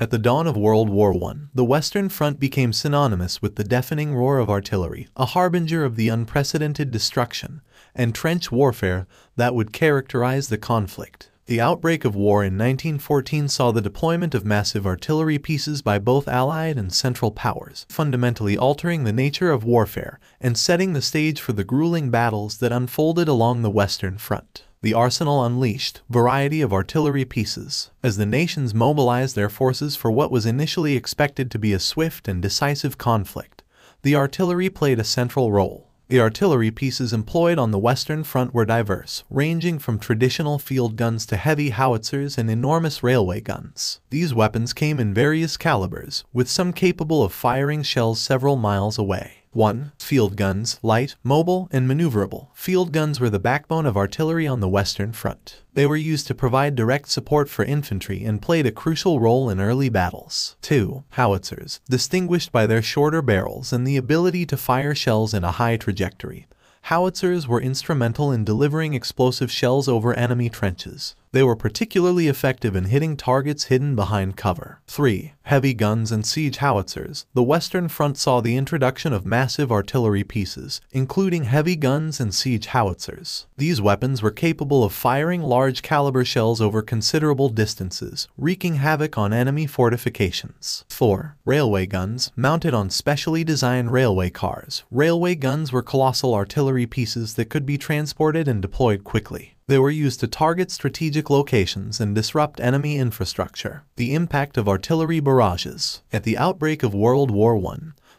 At the dawn of World War I, the Western Front became synonymous with the deafening roar of artillery, a harbinger of the unprecedented destruction and trench warfare that would characterize the conflict. The outbreak of war in 1914 saw the deployment of massive artillery pieces by both Allied and Central powers, fundamentally altering the nature of warfare and setting the stage for the grueling battles that unfolded along the Western Front. The arsenal unleashed variety of artillery pieces as the nations mobilized their forces for what was initially expected to be a swift and decisive conflict. The artillery played a central role. The artillery pieces employed on the Western Front were diverse, ranging from traditional field guns to heavy howitzers and enormous railway guns. These weapons came in various calibers, with some capable of firing shells several miles away. 1. Field guns, light, mobile, and maneuverable. Field guns were the backbone of artillery on the Western Front. They were used to provide direct support for infantry and played a crucial role in early battles. 2. Howitzers, distinguished by their shorter barrels and the ability to fire shells in a high trajectory. Howitzers were instrumental in delivering explosive shells over enemy trenches. They were particularly effective in hitting targets hidden behind cover. 3. Heavy guns and siege howitzers. The Western Front saw the introduction of massive artillery pieces, including heavy guns and siege howitzers. These weapons were capable of firing large caliber shells over considerable distances, wreaking havoc on enemy fortifications. 4. Railway guns, mounted on specially designed railway cars. Railway guns were colossal artillery pieces that could be transported and deployed quickly. They were used to target strategic locations and disrupt enemy infrastructure. The impact of artillery barrages. At the outbreak of World War I,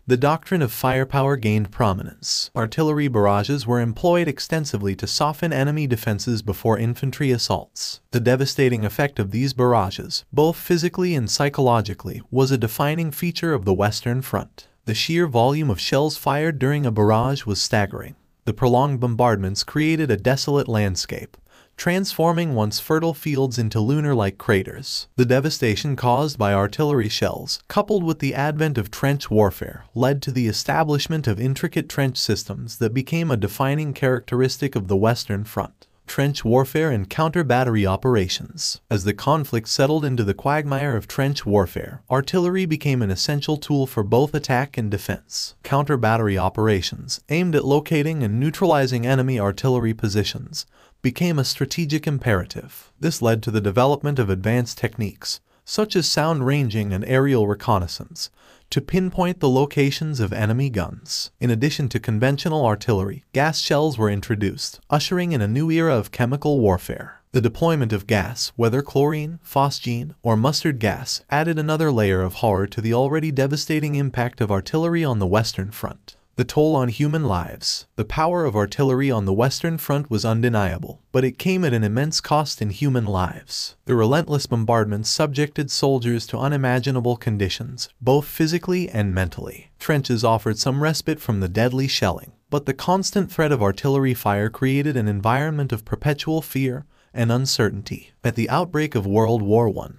the doctrine of firepower gained prominence. Artillery barrages were employed extensively to soften enemy defenses before infantry assaults. The devastating effect of these barrages, both physically and psychologically, was a defining feature of the Western Front. The sheer volume of shells fired during a barrage was staggering. The prolonged bombardments created a desolate landscape, transforming once fertile fields into lunar-like craters. The devastation caused by artillery shells, coupled with the advent of trench warfare, led to the establishment of intricate trench systems that became a defining characteristic of the Western Front. Trench warfare and counter-battery operations. As the conflict settled into the quagmire of trench warfare, artillery became an essential tool for both attack and defense. Counter-battery operations, aimed at locating and neutralizing enemy artillery positions, became a strategic imperative. This led to the development of advanced techniques, such as sound ranging and aerial reconnaissance, to pinpoint the locations of enemy guns. In addition to conventional artillery, gas shells were introduced, ushering in a new era of chemical warfare. The deployment of gas, whether chlorine, phosgene, or mustard gas, added another layer of horror to the already devastating impact of artillery on the Western Front. The toll on human lives. The power of artillery on the Western Front was undeniable, but it came at an immense cost in human lives. The relentless bombardments subjected soldiers to unimaginable conditions, both physically and mentally. Trenches offered some respite from the deadly shelling, but the constant threat of artillery fire created an environment of perpetual fear and uncertainty. At the outbreak of World War I,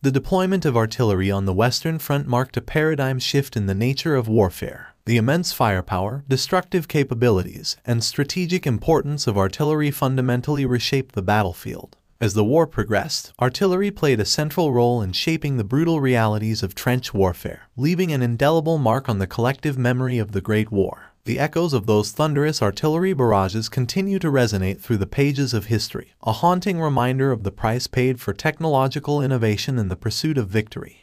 the deployment of artillery on the Western Front marked a paradigm shift in the nature of warfare. The immense firepower, destructive capabilities, and strategic importance of artillery fundamentally reshaped the battlefield. As the war progressed, artillery played a central role in shaping the brutal realities of trench warfare, leaving an indelible mark on the collective memory of the Great War. The echoes of those thunderous artillery barrages continue to resonate through the pages of history, a haunting reminder of the price paid for technological innovation and the pursuit of victory.